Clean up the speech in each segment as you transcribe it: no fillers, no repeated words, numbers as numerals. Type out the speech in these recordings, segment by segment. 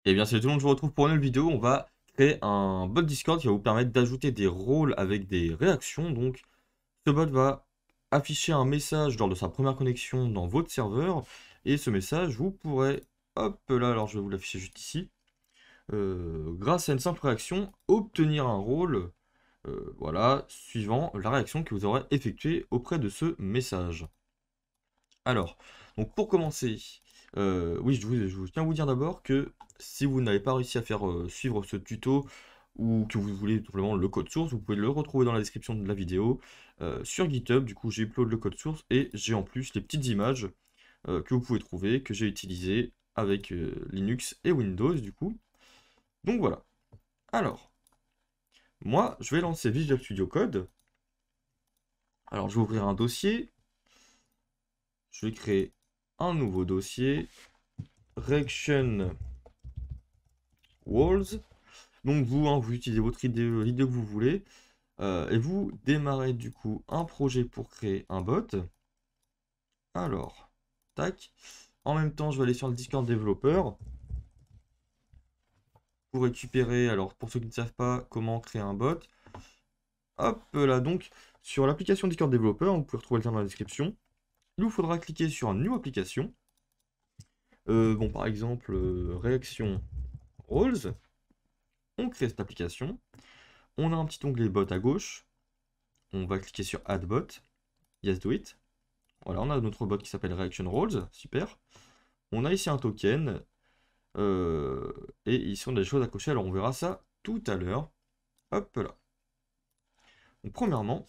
Eh bien, salut tout le monde, je vous retrouve pour une nouvelle vidéo. On va créer un bot Discord qui va vous permettre d'ajouter des rôles avec des réactions. Donc, ce bot va afficher un message lors de sa première connexion dans votre serveur. Et ce message, vous pourrez, hop là, alors je vais vous l'afficher juste ici, grâce à une simple réaction, obtenir un rôle, voilà, suivant la réaction que vous aurez effectuée auprès de ce message. Alors, donc pour commencer, oui, je tiens à vous dire d'abord que si vous n'avez pas réussi à faire suivre ce tuto ou que vous voulez tout simplement le code source, vous pouvez le retrouver dans la description de la vidéo sur GitHub. Du coup, j'ai upload le code source et j'ai en plus les petites images que vous pouvez trouver, que j'ai utilisées avec Linux et Windows du coup. Donc voilà. Alors, moi, je vais lancer Visual Studio Code. Alors, je vais ouvrir un dossier. Je vais créer un nouveau dossier. Reaction Walls. Donc vous, hein, vous utilisez votre idée, l'idée que vous voulez, et vous démarrez du coup un projet pour créer un bot. Alors, tac. En même temps, je vais aller sur le Discord développeur pour récupérer, alors pour ceux qui ne savent pas comment créer un bot, hop là, donc sur l'application Discord développeur, vous pouvez retrouver le lien dans la description. Il vous faudra cliquer sur New Application. Bon, par exemple, Réaction Roles. On crée cette application. On a un petit onglet bot à gauche. On va cliquer sur Add Bot. Yes, do it. Voilà, on a notre bot qui s'appelle Reaction Roles, super. On a ici un token, euh, et ici on a des choses à cocher, alors on verra ça tout à l'heure. Hop là. Donc premièrement,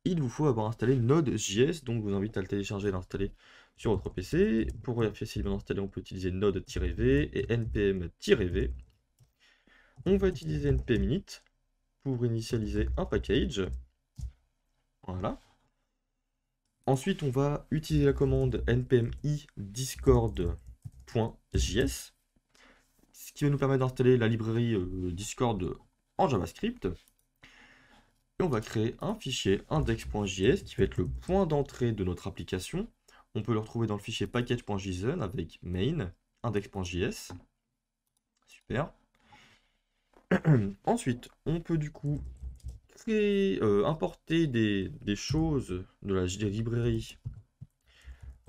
il vous faut avoir installé Node.js, donc je vous invite à le télécharger et l'installer sur votre PC. Pour vérifier s'il est bien installé, on peut utiliser node-v et npm-v. On va utiliser npm init pour initialiser un package. Voilà. Ensuite, on va utiliser la commande npm-i discord.js, ce qui va nous permettre d'installer la librairie Discord en JavaScript. Et on va créer un fichier index.js qui va être le point d'entrée de notre application. On peut le retrouver dans le fichier package.json avec main index.js. Super. Ensuite, on peut du coup créer, importer des choses de la des librairies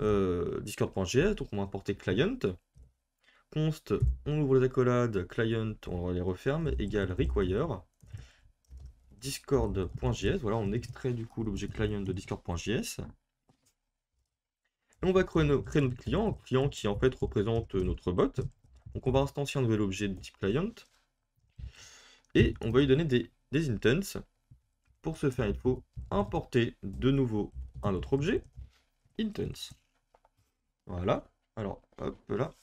discord.js. Donc on va importer client. Const, on ouvre les accolades, client, on les referme, égale require, discord.js, voilà, on extrait du coup l'objet client de discord.js. Et on va créer notre client qui en fait représente notre bot. Donc on va instancier un nouvel objet de type client, et on va lui donner des intents. Pour ce faire, il faut importer de nouveau un autre objet, intents. Voilà, alors hop là.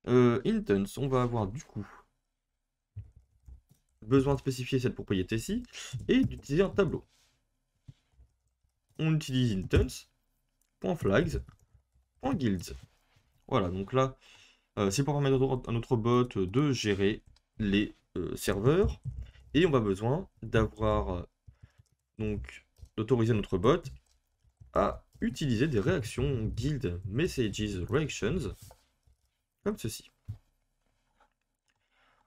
Intents, on va avoir du coup besoin de spécifier cette propriété-ci et d'utiliser un tableau. On utilise intents.flags.guilds. Voilà, donc là, c'est pour permettre à notre bot de gérer les serveurs. Et on va besoin d'avoir, donc, d'autoriser notre bot à utiliser des réactions guild messages reactions, comme ceci.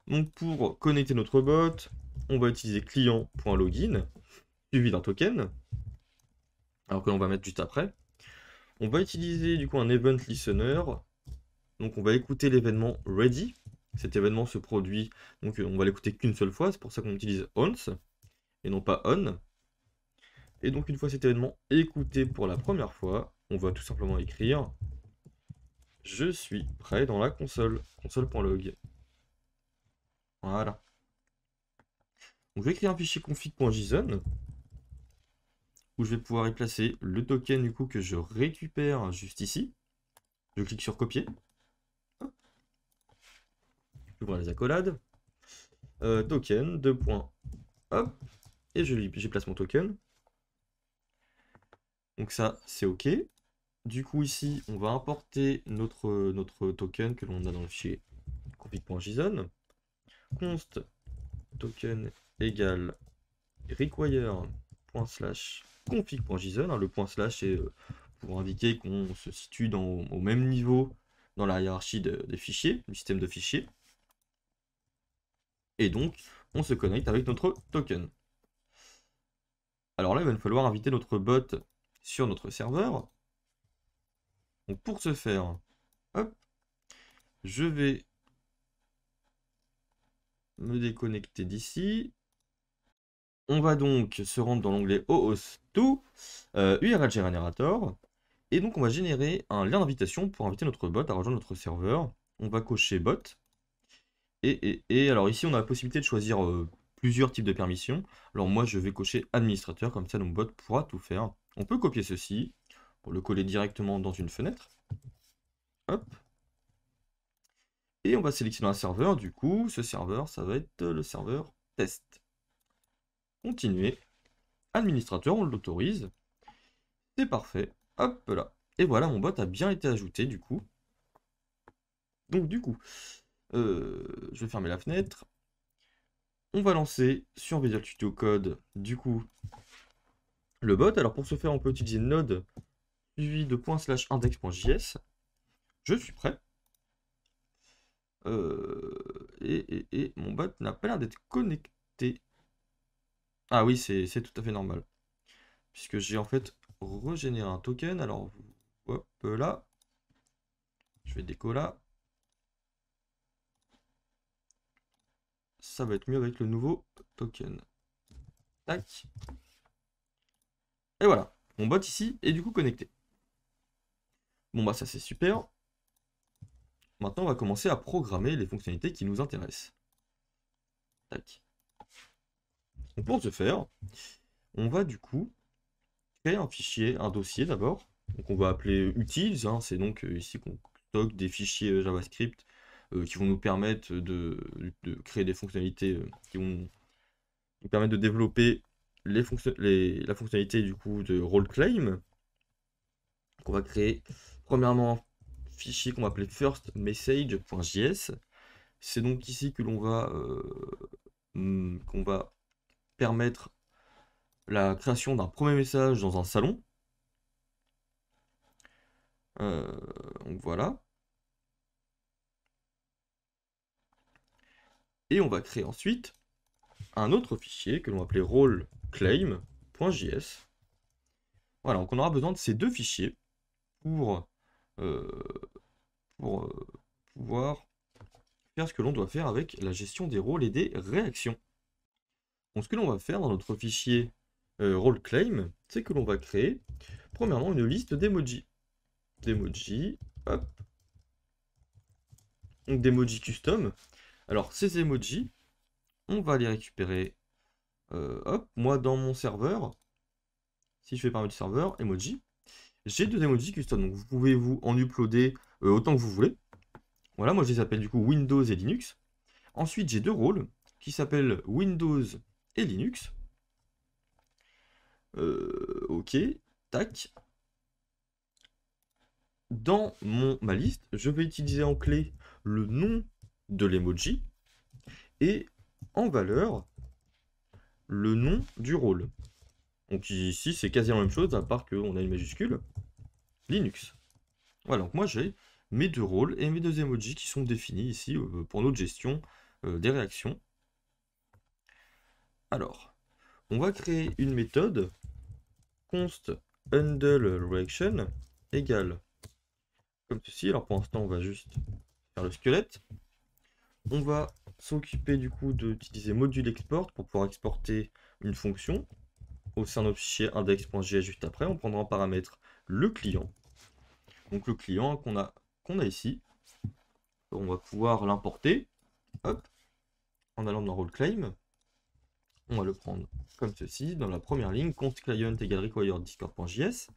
Donc pour connecter notre bot, on va utiliser client.login, suivi d'un token, alors que l'on va mettre juste après. On va utiliser du coup un event listener. Donc on va écouter l'événement ready. Cet événement se produit, donc on va l'écouter qu'une seule fois, c'est pour ça qu'on utilise once et non pas on. Et donc une fois cet événement écouté pour la première fois, on va tout simplement écrire je suis prêt dans la console, console.log. Voilà. Donc je vais créer un fichier config.json où je vais pouvoir y placer le token du coup que je récupère juste ici. Je clique sur copier. J'ouvre les accolades. Token, 2 points. Hop. Et j'y place mon token. Donc ça, c'est OK. Du coup, ici, on va importer notre token que l'on a dans le fichier config.json. Const token égale require.config.json. Le point slash est pour indiquer qu'on se situe au même niveau dans la hiérarchie des fichiers, du système de fichiers. Et donc, on se connecte avec notre token. Alors là, il va nous falloir inviter notre bot sur notre serveur. Donc pour ce faire, hop, je vais me déconnecter d'ici. On va donc se rendre dans l'onglet OAuth2, URL Generator. Et donc on va générer un lien d'invitation pour inviter notre bot à rejoindre notre serveur. On va cocher bot. Et alors ici on a la possibilité de choisir plusieurs types de permissions. Alors moi je vais cocher administrateur, comme ça notre bot pourra tout faire. On peut copier ceci pour le coller directement dans une fenêtre. Hop. Et on va sélectionner un serveur, du coup ce serveur ça va être le serveur test. Continuer. Administrateur, on l'autorise. C'est parfait. Hop là. Et voilà, mon bot a bien été ajouté du coup. Donc du coup, je vais fermer la fenêtre. On va lancer sur Visual Studio Code, du coup, le bot. Alors pour ce faire, on peut utiliser node suivi de ./index.js. Je suis prêt. Et mon bot n'a pas l'air d'être connecté. Ah oui, c'est tout à fait normal. Puisque j'ai en fait régénéré un token. Alors, hop là. Je vais déco là. Ça va être mieux avec le nouveau token. Tac. Et voilà. Mon bot ici est du coup connecté. Bon bah ça c'est super. Maintenant on va commencer à programmer les fonctionnalités qui nous intéressent. Tac. Donc pour ce faire, on va du coup créer un fichier, un dossier d'abord. Donc on va appeler utils, hein, c'est donc ici qu'on stocke des fichiers JavaScript qui vont nous permettre de créer des fonctionnalités qui vont nous permettre de développer la fonctionnalité du coup de role claim. Donc on va créer premièrement un fichier qu'on va appeler firstMessage.js. C'est donc ici que l'on va qu'on va permettre la création d'un premier message dans un salon. Donc voilà. Et on va créer ensuite un autre fichier que l'on va appeler roleclaim.js. Voilà, donc on aura besoin de ces deux fichiers pour, euh, pour pouvoir faire ce que l'on doit faire avec la gestion des rôles et des réactions. Donc ce que l'on va faire dans notre fichier roleclaim, c'est que l'on va créer premièrement une liste d'emojis. D'emojis, hop. Donc d'emojis custom. Alors ces emojis, on va les récupérer. Hop, moi dans mon serveur, si je fais paramètre serveur, emoji, j'ai deux emojis custom. Donc vous pouvez vous en uploader autant que vous voulez. Voilà, moi je les appelle du coup Windows et Linux. Ensuite, j'ai deux rôles qui s'appellent Windows et Linux. Ok, tac. Dans ma liste, je vais utiliser en clé le nom de l'emoji et en valeur le nom du rôle. Donc ici, c'est quasi la même chose, à part qu'on a une majuscule. Linux. Voilà, donc moi j'ai mes deux rôles et mes deux emojis qui sont définis ici pour notre gestion des réactions. Alors, on va créer une méthode const handleReaction égale comme ceci. Alors pour l'instant, on va juste faire le squelette. On va s'occuper du coup d'utiliser module export pour pouvoir exporter une fonction au sein de notre fichier index.js juste après. On prendra en paramètre le client. Donc le client qu'on a ici. On va pouvoir l'importer. Hop. En allant dans roleclaim. On va le prendre comme ceci. Dans la première ligne, const client égale required discord.js.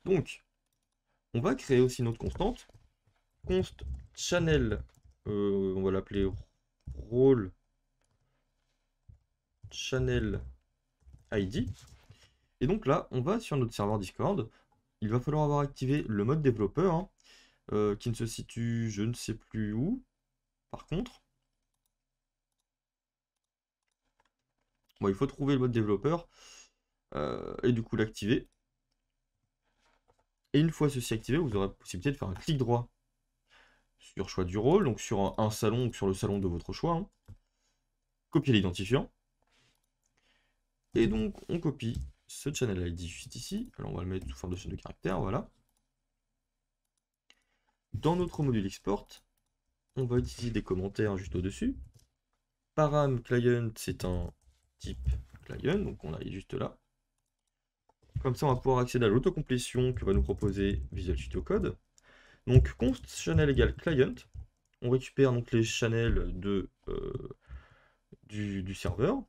Donc, on va créer aussi notre constante. Const channel, on va l'appeler role channel ID. Et donc là, on va sur notre serveur Discord. Il va falloir avoir activé le mode développeur, hein, qui ne se situe je ne sais plus où. Par contre, bon, il faut trouver le mode développeur et du coup l'activer. Et une fois ceci activé, vous aurez la possibilité de faire un clic droit sur choix du rôle, donc sur un salon ou sur le salon de votre choix. Hein. Copier l'identifiant. Et donc, on copie ce channel ID juste ici. Alors, on va le mettre sous forme de chaîne de caractères, voilà. Dans notre module export, on va utiliser des commentaires juste au-dessus. Param client, c'est un type client, donc on a juste là. Comme ça, on va pouvoir accéder à l'autocomplétion que va nous proposer Visual Studio Code. Donc, const channel égale client. On récupère donc les channels du serveur.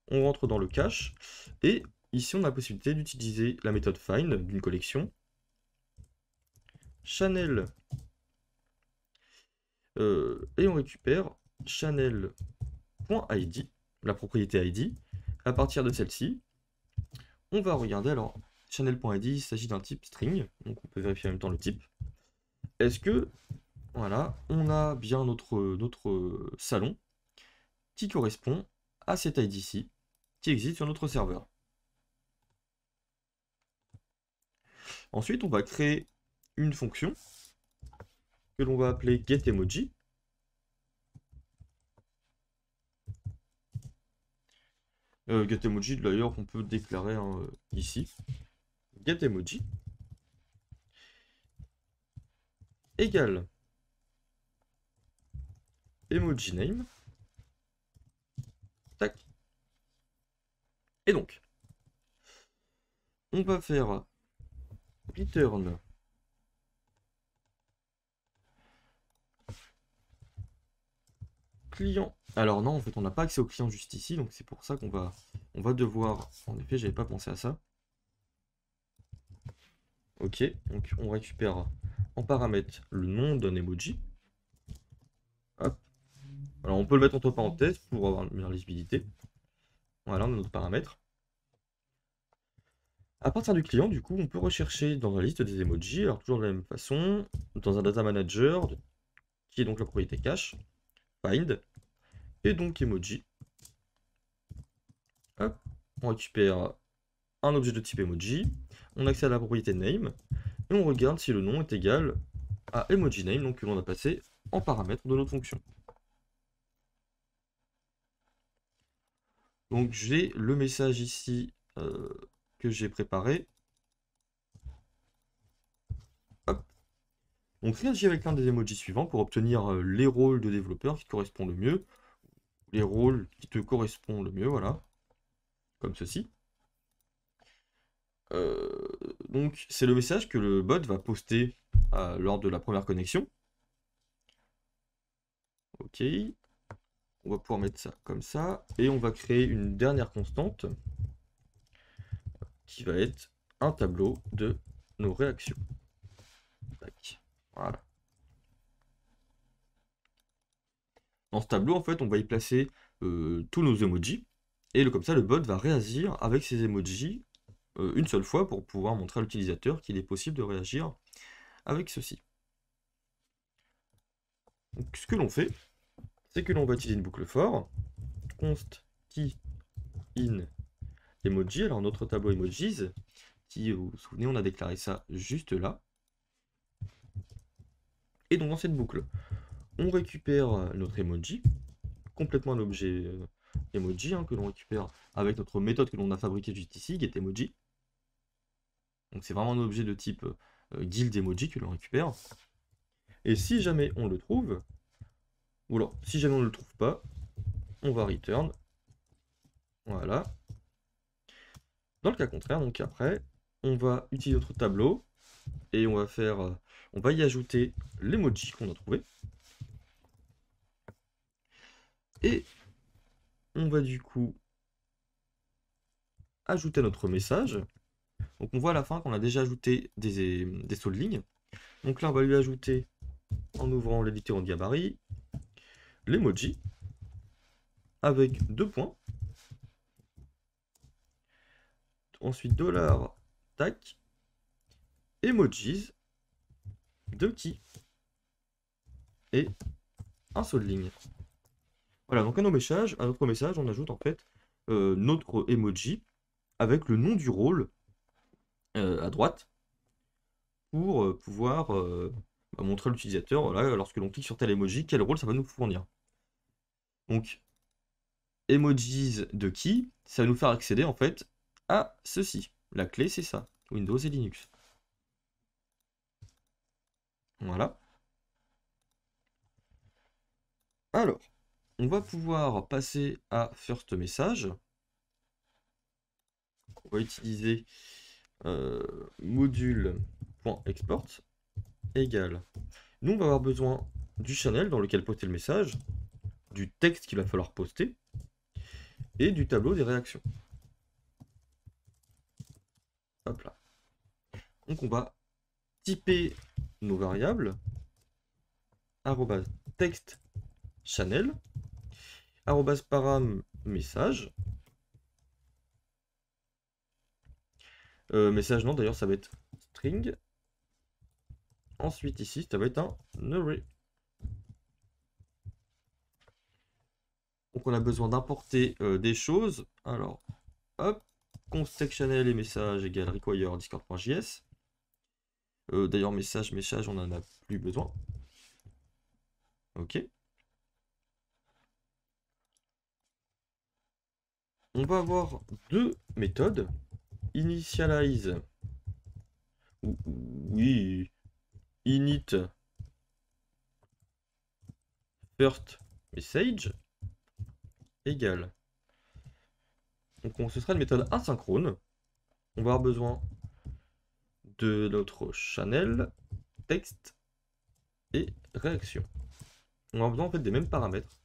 On rentre dans le cache. Et ici, on a la possibilité d'utiliser la méthode find d'une collection. Channel. Et on récupère channel.id, la propriété ID. À partir de celle-ci, on va regarder. Alors, channel.id, il s'agit d'un type string. Donc, on peut vérifier en même temps le type. Est-ce que, voilà, on a bien notre salon qui correspond à cet ID-ci qui existe sur notre serveur. Ensuite, on va créer une fonction que l'on va appeler getEmoji. GetEmoji, d'ailleurs, qu'on peut déclarer hein, ici. GetEmoji égale emoji name. Tac. Et donc, on va faire return client. Alors non, en fait, on n'a pas accès au client juste ici, donc c'est pour ça qu'on va devoir... En effet, j'avais pas pensé à ça. Ok, donc on récupère en paramètre le nom d'un emoji. Hop. Alors on peut le mettre entre parenthèses pour avoir une meilleure lisibilité. Voilà, on a notre paramètre. À partir du client, du coup, on peut rechercher dans la liste des emojis, alors toujours de la même façon, dans un data manager, qui est donc la propriété cache, find, et donc emoji. Hop, on récupère un objet de type emoji, on accède à la propriété name, et on regarde si le nom est égal à emoji name, donc que l'on a passé en paramètre de notre fonction. Donc j'ai le message ici que j'ai préparé. Hop. Donc réagis avec l'un des emojis suivants pour obtenir les rôles de développeur qui te correspondent le mieux. Les rôles qui te correspondent le mieux, voilà. Comme ceci. Donc c'est le message que le bot va poster lors de la première connexion. Ok. On va pouvoir mettre ça comme ça. Et on va créer une dernière constante qui va être un tableau de nos réactions. Tac. Voilà. Dans ce tableau, en fait, on va y placer tous nos emojis. Et comme ça, le bot va réagir avec ces emojis une seule fois pour pouvoir montrer à l'utilisateur qu'il est possible de réagir avec ceci. Donc, ce que l'on fait, c'est que l'on va utiliser une boucle for, const key in emoji. Alors, notre tableau emojis, qui, vous vous souvenez, on a déclaré ça juste là. Et donc, dans cette boucle, on récupère notre emoji, complètement un objet emoji que l'on récupère avec notre méthode que l'on a fabriquée juste ici, getEmoji. Donc c'est vraiment un objet de type guild emoji que l'on récupère. Et si jamais on le trouve, ou alors si jamais on ne le trouve pas, on va return. Voilà. Dans le cas contraire, donc après, on va utiliser notre tableau et on va y ajouter l'emoji qu'on a trouvé. Et on va du coup ajouter notre message. Donc on voit à la fin qu'on a déjà ajouté des sauts de ligne. Donc là on va lui ajouter, en ouvrant l'éditeur en gabarit, l'emoji avec 2 points. Ensuite dollar tac emojis de key et un saut de ligne. Voilà, donc à notre message, on ajoute en fait notre emoji avec le nom du rôle à droite. pour pouvoir montrer à l'utilisateur, voilà, lorsque l'on clique sur tel emoji, quel rôle ça va nous fournir. Donc, emojis de qui, ça va nous faire accéder en fait à ceci. La clé, c'est ça, Windows et Linux. Voilà. Alors, on va pouvoir passer à First Message. On va utiliser module.export égale. Nous, on va avoir besoin du channel dans lequel poster le message, du texte qu'il va falloir poster, et du tableau des réactions. Hop là. Donc on va typer nos variables, @text channel, @param message. Message non, d'ailleurs ça va être string. Ensuite ici, ça va être un array. Donc on a besoin d'importer des choses. Alors, hop, const text channel et message égale require discord.js. D'ailleurs, message, on n'en a plus besoin. Ok. On va avoir deux méthodes. Initialize. Oui. Init. First message égale. Donc ce sera une méthode asynchrone. On va avoir besoin de notre channel, texte et réaction. On va avoir besoin en fait des mêmes paramètres.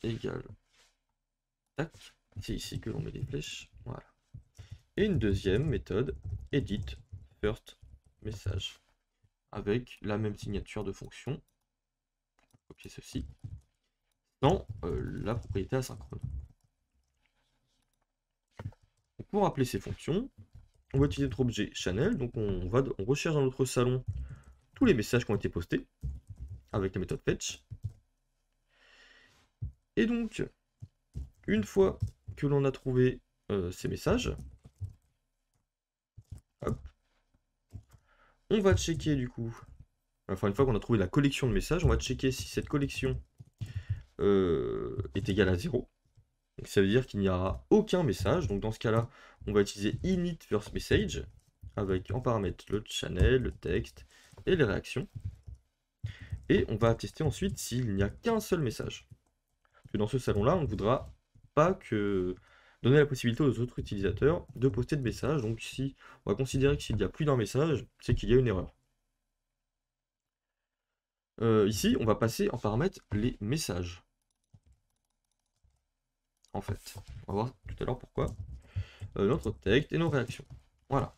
Égal. Tac. C'est ici que l'on met les flèches. Voilà. Et une deuxième méthode, edit first message. Avec la même signature de fonction. Copier ceci. Dans la propriété asynchrone. Pour appeler ces fonctions, on va utiliser notre objet channel. Donc on recherche dans notre salon tous les messages qui ont été postés avec la méthode fetch. Et donc, une fois que l'on a trouvé ces messages, hop, on va checker du coup, enfin une fois qu'on a trouvé la collection de messages, on va checker si cette collection est égale à 0. Donc ça veut dire qu'il n'y aura aucun message. Donc dans ce cas-là, on va utiliser init first message avec en paramètre le channel, le texte et les réactions. Et on va tester ensuite s'il n'y a qu'un seul message. Parce que dans ce salon-là, on ne voudra pas que donner la possibilité aux autres utilisateurs de poster de messages. Donc si on va considérer que s'il y a plus d'un message, c'est qu'il y a une erreur. Ici, on va passer en paramètre les messages. En fait, on va voir tout à l'heure pourquoi. Notre texte et nos réactions. Voilà.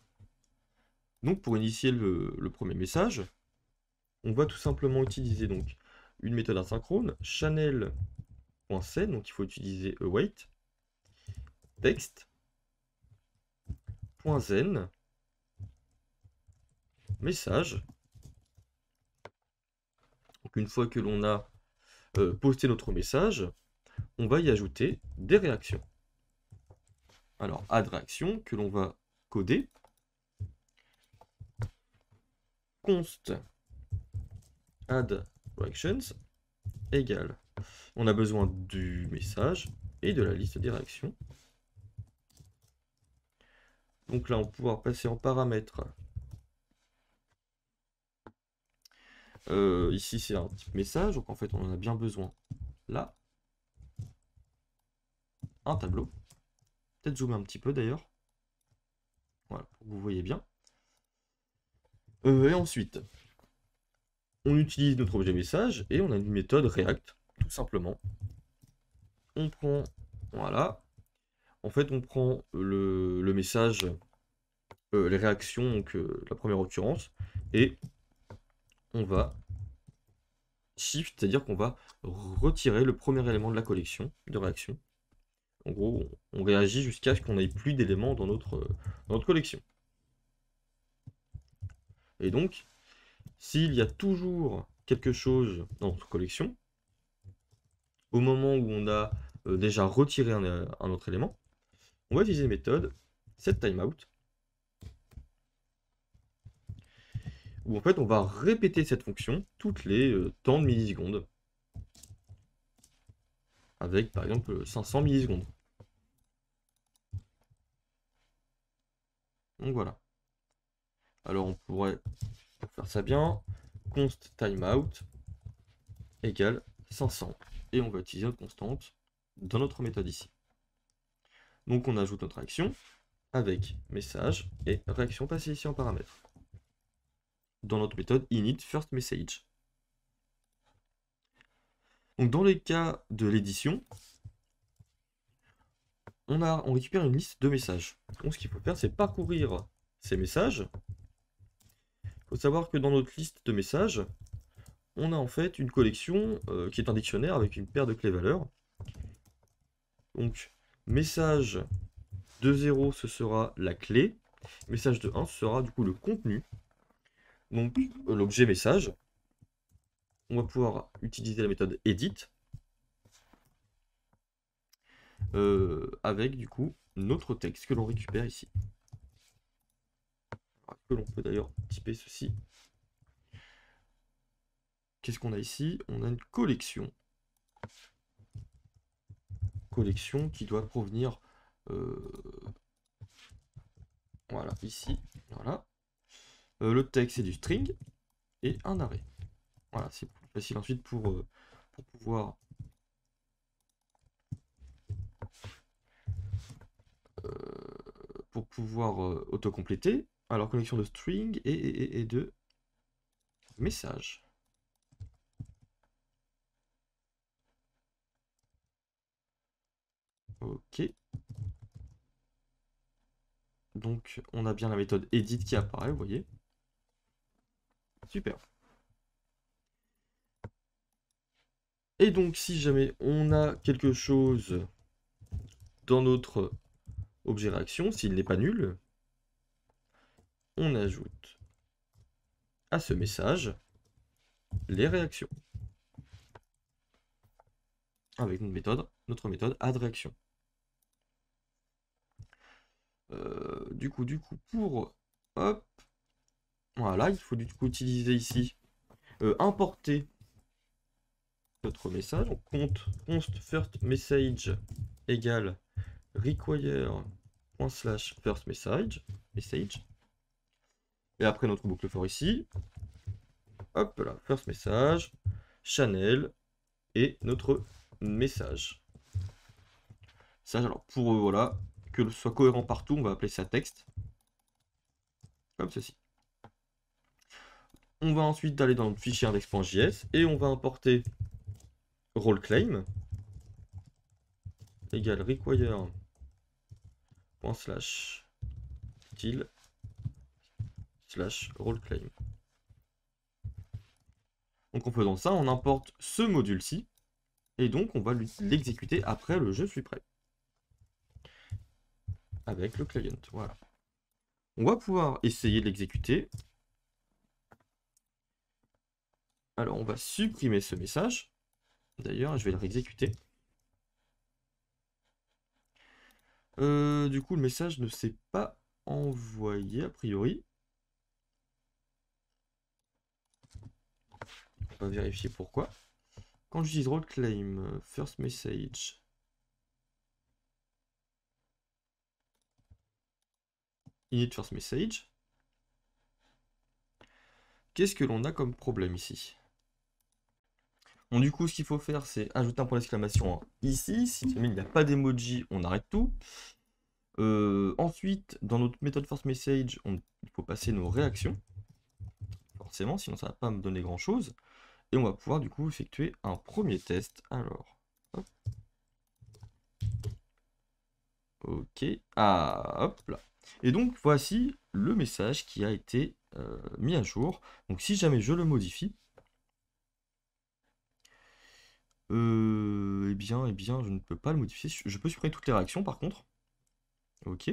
Donc pour initier le premier message, on va tout simplement utiliser donc une méthode asynchrone, channel.send, donc il faut utiliser await, text.zen, message. Donc une fois que l'on a posté notre message, on va y ajouter des réactions. Alors add réaction que l'on va coder, const add reactions égale. On a besoin du message et de la liste des réactions. Donc là, on va pouvoir passer en paramètres. Ici, c'est un type message, donc en fait, on en a bien besoin là. Un tableau. Peut-être zoomer un petit peu d'ailleurs. Voilà, pour que vous voyez bien. Et ensuite, on utilise notre objet message et on a une méthode React, tout simplement. On prend, voilà. En fait, on prend le message, les réactions, donc la première occurrence, et on va shift, c'est-à-dire qu'on va retirer le premier élément de la collection de réactions. En gros, on réagit jusqu'à ce qu'on n'ait plus d'éléments dans notre collection. Et donc, s'il y a toujours quelque chose dans notre collection, au moment où on a déjà retiré un autre élément, on va utiliser une méthode setTimeout, où en fait on va répéter cette fonction toutes les tant de millisecondes, avec par exemple 500 millisecondes. Donc voilà. Alors on pourrait, pour faire ça bien, const timeout égale 500. Et on va utiliser notre constante dans notre méthode ici. Donc on ajoute notre action avec message et réaction passée ici en paramètre. Dans notre méthode init first message. Donc dans les cas de l'édition, on récupère une liste de messages. Donc ce qu'il faut faire, c'est parcourir ces messages. Il faut savoir que dans notre liste de messages, on a en fait une collection qui est un dictionnaire avec une paire de clés-valeurs. Donc message de 0, ce sera la clé. Message de 1, ce sera du coup le contenu. Donc l'objet message. On va pouvoir utiliser la méthode edit avec du coup notre texte que l'on récupère ici. Que l'on peut d'ailleurs typer ceci. Qu'est-ce qu'on a ici? On a une collection. Collection qui doit provenir voilà, ici. Voilà. Le texte c'est du string et un arrêt. Voilà, c'est plus facile ensuite pour pouvoir autocompléter. Alors, connexion de string et de message. Ok. Donc, on a bien la méthode edit qui apparaît, vous voyez. Super. Et donc, si jamais on a quelque chose dans notre objet réaction, s'il n'est pas nul, on ajoute à ce message les réactions. Avec notre méthode addReaction. Du coup, pour hop, voilà, il faut du coup utiliser ici importer notre message. On compte const first message égale require ./first message. Et après notre boucle for ici, hop là, first message, channel et notre message. Ça, alors pour voilà, que ce soit cohérent partout, on va appeler ça texte. Comme ceci. On va ensuite aller dans notre fichier index.js et on va importer roleClaim égale require ./style/roleClaim. Donc en faisant ça, on importe ce module-ci et donc on va l'exécuter après le je suis prêt. Avec le client, voilà. On va pouvoir essayer de l'exécuter. Alors on va supprimer ce message. D'ailleurs, je vais le réexécuter. Du coup, le message ne s'est pas envoyé a priori. On va vérifier pourquoi. Quand j'utilise roleClaim, first message, init first message, qu'est-ce que l'on a comme problème ici? Bon, du coup, ce qu'il faut faire, c'est ajouter un point d'exclamation ici. Si jamais il n'y a pas d'emoji, on arrête tout. Ensuite, dans notre méthode first message, il faut passer nos réactions. Forcément, sinon ça ne va pas me donner grand chose. Et on va pouvoir du coup effectuer un premier test. Alors, hop. Ok, ah, hop là. Et donc voici le message qui a été mis à jour. Donc si jamais je le modifie, eh bien, je ne peux pas le modifier. Je peux supprimer toutes les réactions par contre. Ok.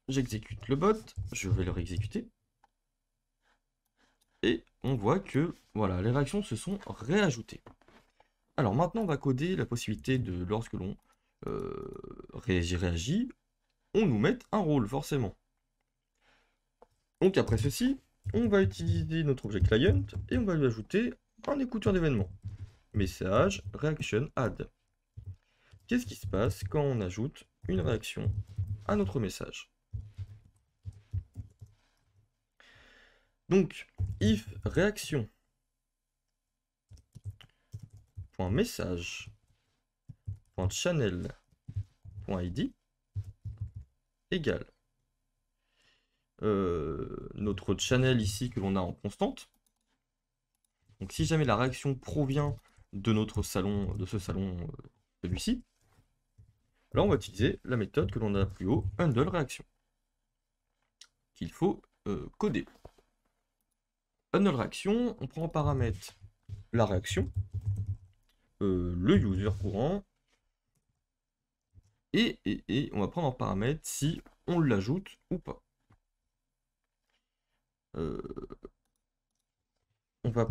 J'exécute le bot, je vais le réexécuter. Et on voit que voilà, les réactions se sont réajoutées. Alors maintenant, on va coder la possibilité de lorsque l'on réagit, on nous met un rôle, forcément. Donc après ceci, on va utiliser notre objet client et on va lui ajouter un écouteur d'événements. Message, reaction, add. Qu'est-ce qui se passe quand on ajoute une réaction à notre message? Donc, if réaction .message .channel.id égale notre channel ici que l'on a en constante. Donc si jamais la réaction provient de notre salon, de ce salon, celui-ci, là on va utiliser la méthode que l'on a plus haut, handle réaction, qu'il faut coder. Handle réaction, on prend en paramètre la réaction, le user courant, et on va prendre en paramètre si on l'ajoute ou pas. On va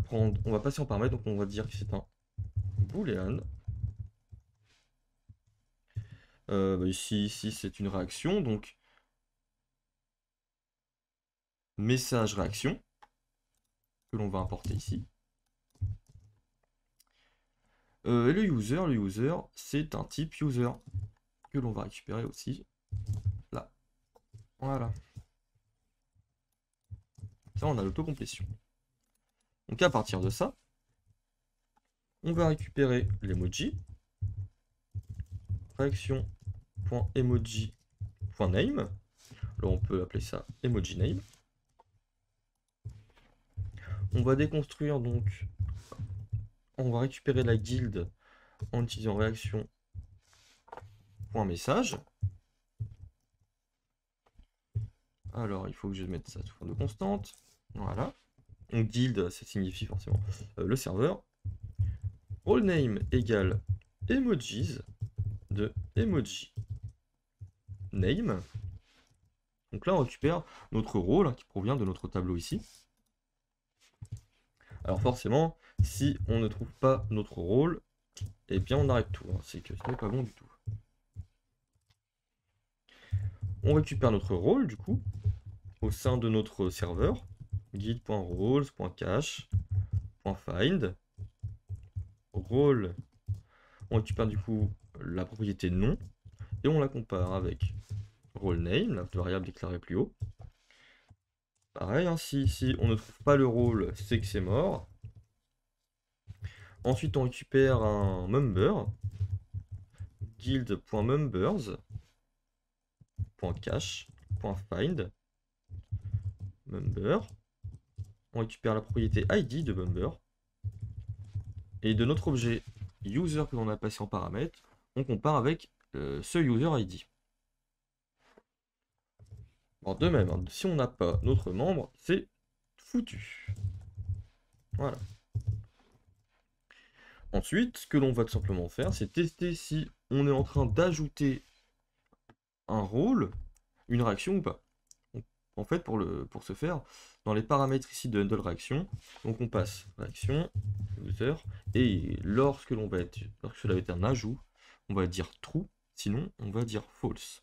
passer en paramètre, donc on va dire que c'est un boolean. Ici c'est une réaction, donc message réaction que l'on va importer ici. Et le user, c'est un type user que l'on va récupérer aussi là. Voilà. Ça, on a l'autocomplétion. Donc à partir de ça, on va récupérer l'emoji, réaction.emoji.name. Là, on peut appeler ça emoji name. On va déconstruire donc, on va récupérer la guilde en utilisant réaction.message. Alors, il faut que je mette ça sous forme de constante. Voilà. Donc, guild, ça signifie forcément le serveur. Role name égale emojis de emoji name. Donc là, on récupère notre rôle qui provient de notre tableau ici. Alors forcément, si on ne trouve pas notre rôle, eh bien on arrête tout. C'est que ce n'est pas bon du tout. On récupère notre rôle du coup au sein de notre serveur guide.roles.cache.find rôle. On récupère du coup la propriété nom et on la compare avec role name, la variable déclarée plus haut. Pareil, hein, si on ne trouve pas le rôle, c'est que c'est mort. Ensuite, on récupère un member, guild.members.cache.find member. On récupère la propriété ID de member. Et de notre objet user que l'on a passé en paramètre, on compare avec ce user ID. Alors de même, hein, si on n'a pas notre membre, c'est foutu. Voilà. Ensuite, ce que l'on va tout simplement faire, c'est tester si on est en train d'ajouter un rôle, une réaction ou pas. Donc, en fait, pour ce faire, dans les paramètres ici de handle réaction, donc on passe réaction, user, et lorsque cela va être un ajout, on va dire true, sinon on va dire false.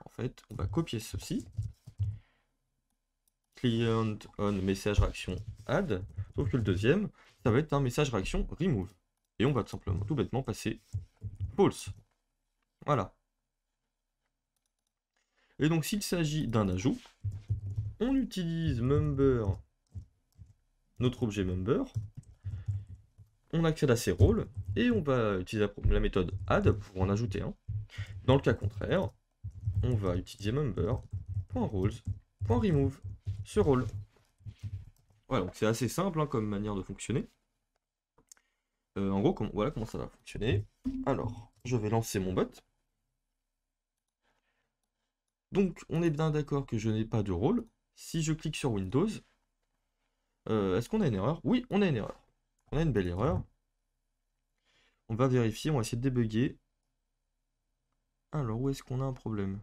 En fait, on va copier ceci, client on message réaction add, sauf que le deuxième, ça va être un message réaction remove. Et on va tout simplement, tout bêtement, passer false. Voilà. Et donc, s'il s'agit d'un ajout, on utilise member, notre objet member, on accède à ses rôles, et on va utiliser la méthode add pour en ajouter un. Dans le cas contraire, on va utiliser member.roles.remove ce rôle. Voilà, donc c'est assez simple hein, comme manière de fonctionner. En gros, voilà comment ça va fonctionner. Alors, je vais lancer mon bot. Donc, on est bien d'accord que je n'ai pas de rôle. Si je clique sur Windows, est-ce qu'on a une erreur? Oui, on a une erreur. On a une belle erreur. On va vérifier, on va essayer de débugger. Alors, où est-ce qu'on a un problème?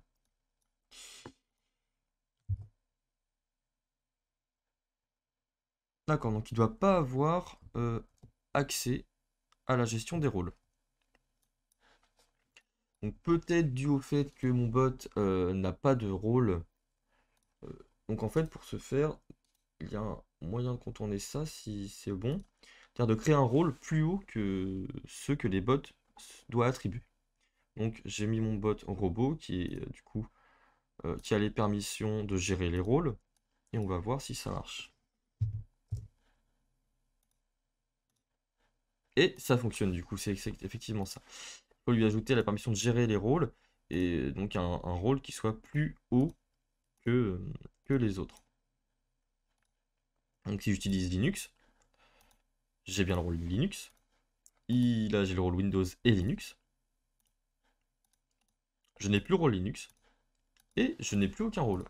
D'accord, donc il ne doit pas avoir accès à la gestion des rôles. Donc peut-être dû au fait que mon bot n'a pas de rôle. Donc en fait, pour ce faire, il y a un moyen de contourner ça si c'est bon. C'est-à-dire de créer un rôle plus haut que ceux que les bots doivent attribuer. Donc j'ai mis mon bot en robot qui est du coup qui a les permissions de gérer les rôles. Et on va voir si ça marche. Et ça fonctionne du coup, c'est effectivement ça. Il faut lui ajouter la permission de gérer les rôles, et donc un rôle qui soit plus haut que les autres. Donc si j'utilise Linux, j'ai bien le rôle Linux. Là j'ai le rôle Windows et Linux. Je n'ai plus le rôle Linux. Et je n'ai plus aucun rôle.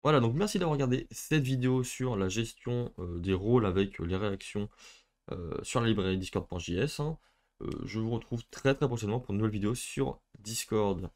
Voilà, donc merci d'avoir regardé cette vidéo sur la gestion des rôles avec les réactions sur la librairie discord.js. Je vous retrouve très très prochainement pour une nouvelle vidéo sur Discord.